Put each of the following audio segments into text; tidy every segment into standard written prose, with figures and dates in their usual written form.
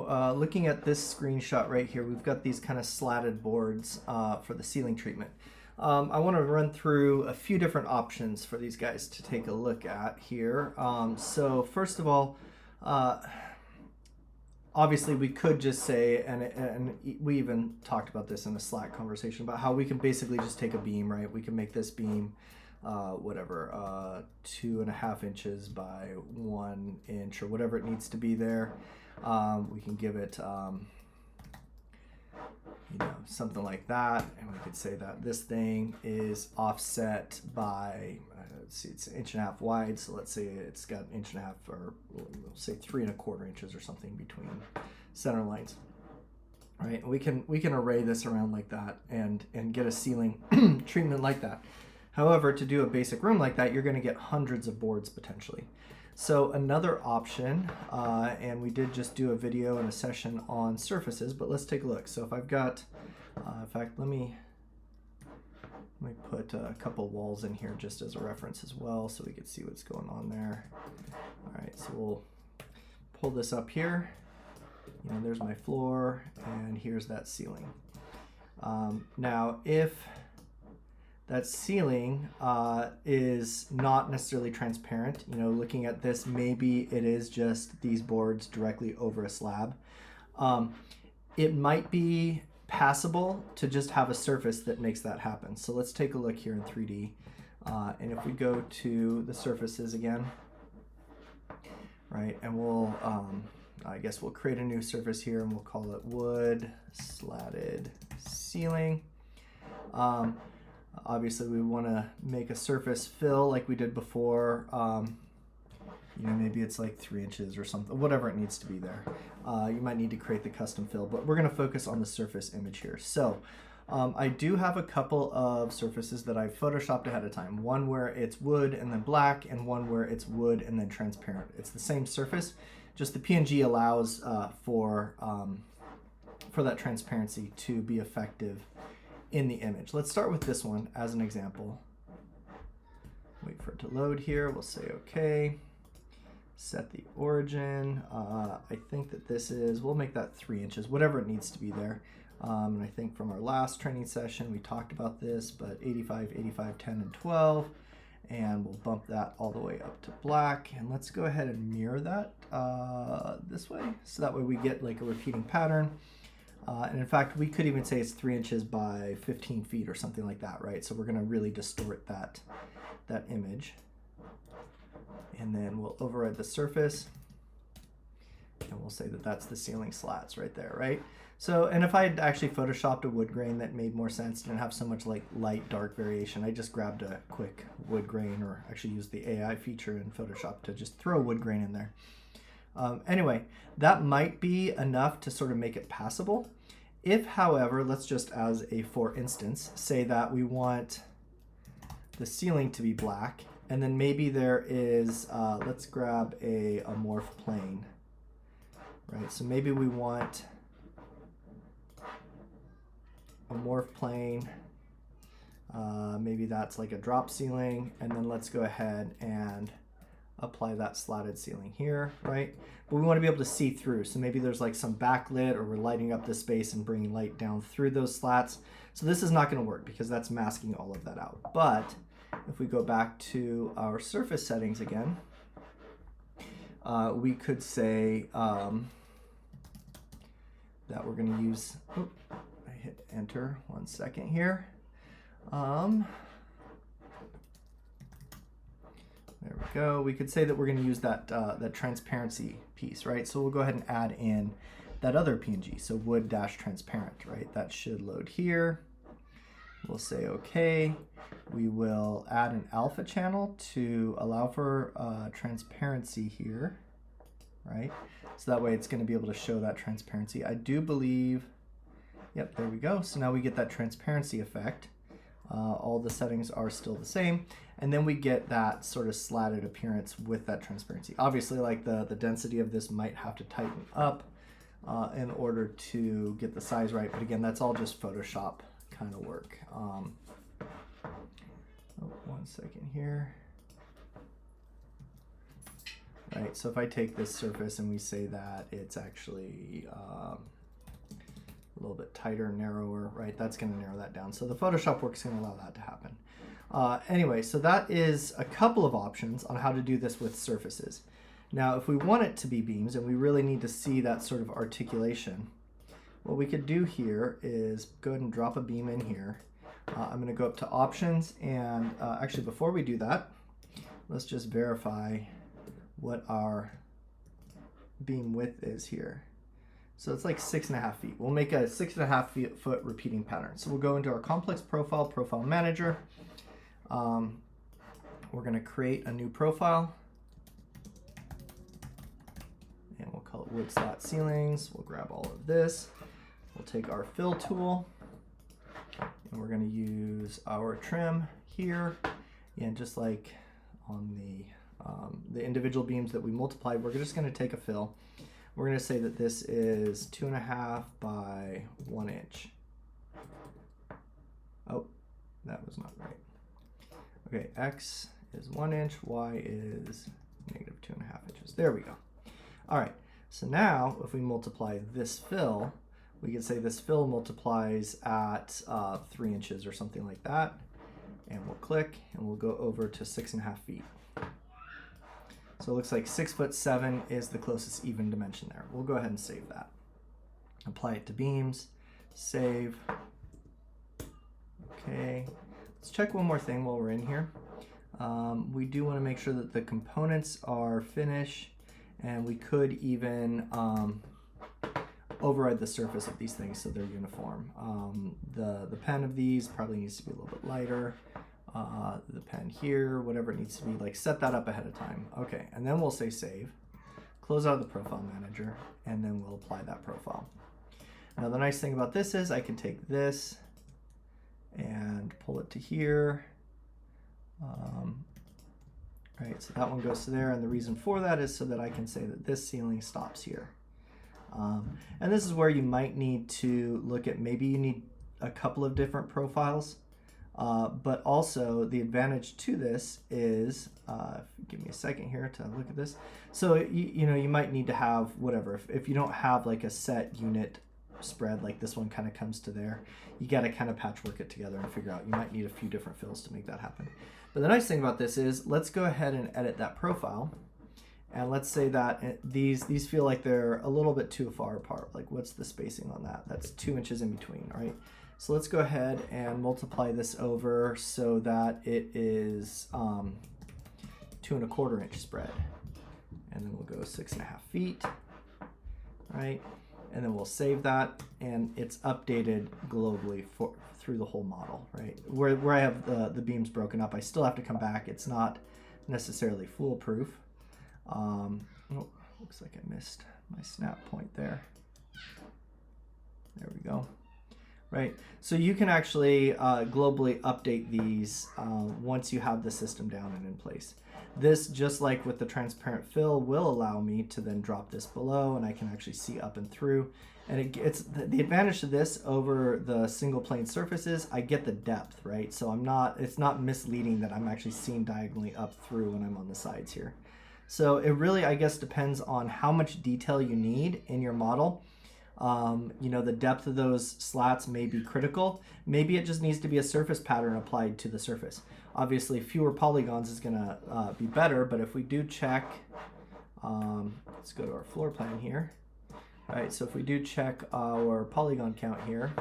looking at this screenshot right here, we've got these kind of slatted boards for the ceiling treatment. I want to run through a few different options for these guys to take a look at here. So first of all, obviously we could just say, and we even talked about this in a Slack conversation, about how we can basically just take a beam, right? We can make this beam whatever, 2.5 inches by 1 inch or whatever it needs to be there. We can give it, something like that, and we could say that this thing is offset by, let's see, it's 1.5 inches wide, so let's say it's got 1.5 inches, or we'll say 3.25 inches or something between center lines. Right, we can array this around like that and get a ceiling treatment like that. However, to do a basic room like that, you're going to get hundreds of boards potentially. So another option, and we did just do a video and a session on surfaces, but let's take a look. So if I've got, in fact, let me put a couple walls in here just as a reference as well, so we can see what's going on there. All right, so we'll pull this up here. There's my floor, and here's that ceiling. Now, if that ceiling is not necessarily transparent, looking at this, maybe it is just these boards directly over a slab. It might be passable to just have a surface that makes that happen. So let's take a look here in 3D. And if we go to the surfaces again, right, and we'll, I guess we'll create a new surface here and we'll call it wood slatted ceiling. Obviously we want to make a surface fill like we did before. Maybe it's like 3 inches or something, whatever it needs to be there. You might need to create the custom fill, but we're going to focus on the surface image here. So I do have a couple of surfaces that I've photoshopped ahead of time. One where it's wood and then black, and one where it's wood and then transparent. It's the same surface, just the PNG allows for that transparency to be effective in the image. Let's start with this one as an example. Wait for it to load here. We'll say okay. Set the origin. I think that this is, we'll make that 3 inches, whatever it needs to be there. And I think from our last training session we talked about this, but 85, 85, 10, and 12. And we'll bump that all the way up to black. And let's go ahead and mirror that this way. So that way we get like a repeating pattern. And in fact, we could even say it's 3 inches by 15 feet or something like that, right? So we're going to really distort that image. And then we'll override the surface. And we'll say that that's the ceiling slats right there, right? So, and if I had actually photoshopped a wood grain that made more sense, didn't have so much like light dark variation, I just grabbed a quick wood grain, or actually used the AI feature in Photoshop to just throw a wood grain in there. Anyway, that might be enough to sort of make it passable. If, however, let's just as a for instance, say that we want the ceiling to be black, and then maybe there is, let's grab a morph plane, right? So maybe we want a morph plane, maybe that's like a drop ceiling, and then let's go ahead and apply that slatted ceiling here, right? But we want to be able to see through, so maybe there's like some backlit, or we're lighting up the space and bringing light down through those slats. So this is not going to work because that's masking all of that out. But if we go back to our surface settings again, we could say that we're going to use, I hit enter 1 second here. There we go. We could say that we're going to use that transparency piece, right? So we'll go ahead and add in that other PNG. So wood-transparent, right? That should load here. We'll say okay. We will add an alpha channel to allow for transparency here, right? So that way it's going to be able to show that transparency. I do believe, yep, there we go. So now we get that transparency effect. All the settings are still the same, and then we get that sort of slatted appearance with that transparency. Obviously, like the density of this might have to tighten up in order to get the size right, but again, that's all just Photoshop kind of work. 1 second here. right? So if I take this surface and we say that it's actually a little bit tighter, narrower, right? That's going to narrow that down. So the Photoshop work's going to allow that to happen. Anyway, so that is a couple of options on how to do this with surfaces. Now, if we want it to be beams and we really need to see that sort of articulation, what we could do here is go ahead and drop a beam in here. I'm going to go up to options, and actually before we do that, let's just verify what our beam width is here. So it's like 6.5 feet. We'll make a 6.5 foot repeating pattern. So we'll go into our complex profile manager. We're going to create a new profile, and we'll call it wood slat ceilings. We'll grab all of this. We'll take our fill tool, and we're going to use our trim here, and just like on the individual beams that we multiplied, we're just going to take a fill. We're going to say that this is 2.5 by 1 inch. Oh, that was not right. Okay, X is 1 inch, Y is negative 2.5 inches. There we go. All right, so now if we multiply this fill, we can say this fill multiplies at 3 inches or something like that. And we'll click, and we'll go over to 6.5 feet. So it looks like 6'7" is the closest even dimension there. We'll go ahead and save that. Apply it to beams, save. Okay, let's check one more thing while we're in here. We do want to make sure that the components are finished, and we could even override the surface of these things so they're uniform. The pen of these probably needs to be a little bit lighter. The pen here, whatever it needs to be, like set that up ahead of time. Okay, and then we'll say save, close out the profile manager, and then we'll apply that profile. Now the nice thing about this is I can take this and pull it to here. Right, so that one goes to there, and the reason for that is so that I can say that this ceiling stops here. And this is where you might need to look at, maybe you need a couple of different profiles. But also the advantage to this is, give me a second here to look at this. So you know, you might need to have whatever, if you don't have like a set unit spread, like this one kind of comes to there, you got to kind of patchwork it together and figure out, you might need a few different fills to make that happen. But the nice thing about this is, let's go ahead and edit that profile. And let's say that these feel like they're a little bit too far apart. Like, what's the spacing on that? That's 2 inches in between, right? So let's go ahead and multiply this over so that it is 2.25 inch spread. And then we'll go 6.5 feet, right? And then we'll save that, and it's updated globally through the whole model, right? Where I have the beams broken up, I still have to come back. It's not necessarily foolproof. Oh, looks like I missed my snap point there. There we go. Right, so you can actually globally update these once you have the system down and in place. This, just like with the transparent fill, will allow me to then drop this below, and I can actually see up and through. And it's the advantage to this over the single plane surfaces, I get the depth, right? So it's not misleading that I'm actually seeing diagonally up through when I'm on the sides here. So it really, I guess, depends on how much detail you need in your model. You know, the depth of those slats may be critical. Maybe it just needs to be a surface pattern applied to the surface. Obviously, fewer polygons is going to be better, but if we do check, let's go to our floor plan here. All right, so if we do check our polygon count here,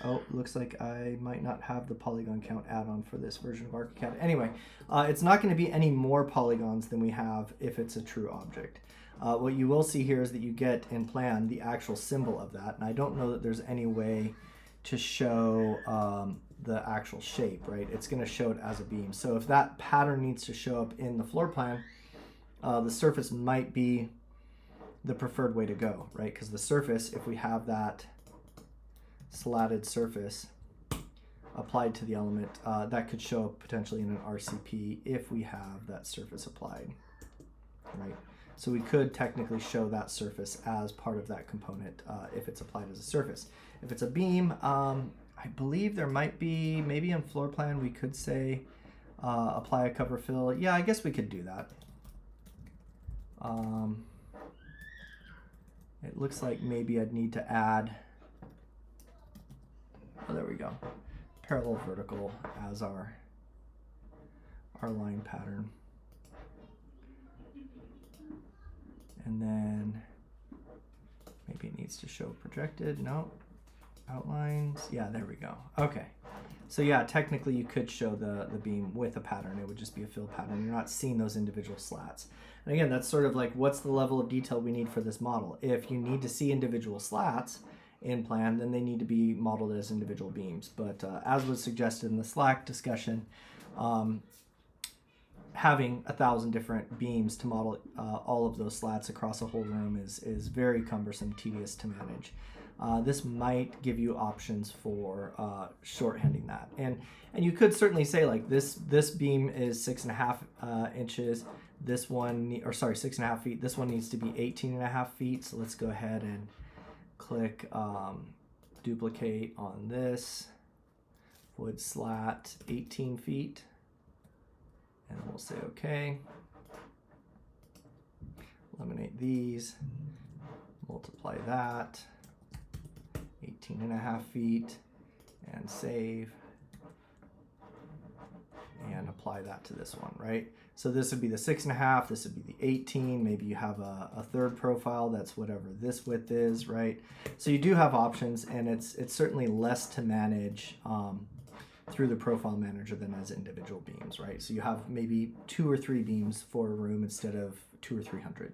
oh, looks like I might not have the polygon count add-on for this version of ArchiCAD. Anyway, it's not going to be any more polygons than we have if it's a true object. What you will see here is that you get in plan the actual symbol of that, and I don't know that there's any way to show the actual shape, right? It's going to show it as a beam. So if that pattern needs to show up in the floor plan, the surface might be the preferred way to go, right? Because the surface, if we have that slatted surface applied to the element, that could show up potentially in an RCP if we have that surface applied, right? So we could technically show that surface as part of that component if it's applied as a surface. If it's a beam, I believe there might be, maybe in floor plan we could say apply a cover fill. Yeah, I guess we could do that. It looks like maybe I'd need to add, oh, there we go, parallel vertical as our line pattern. And then maybe it needs to show projected. No, outlines. Yeah, there we go. Okay. So yeah, technically you could show the beam with a pattern. It would just be a fill pattern. You're not seeing those individual slats. And again, that's sort of like, what's the level of detail we need for this model? If you need to see individual slats in plan, then they need to be modeled as individual beams. But as was suggested in the Slack discussion, having 1,000 different beams to model all of those slats across a whole room is very cumbersome, tedious to manage. This might give you options for shorthanding that, and you could certainly say, like, this beam is 6.5 inches. This one, or sorry, 6.5 feet. This one needs to be 18.5 feet. So let's go ahead and click duplicate on this wood slat 18 feet, and we'll say okay. Eliminate these. Multiply that. 18.5 feet, and save, and apply that to this one, right? So this would be the 6.5, this would be the 18, maybe you have a third profile that's whatever this width is, right? So you do have options, and it's certainly less to manage through the profile manager than as individual beams, right? So you have maybe 2 or 3 beams for a room instead of 200 or 300.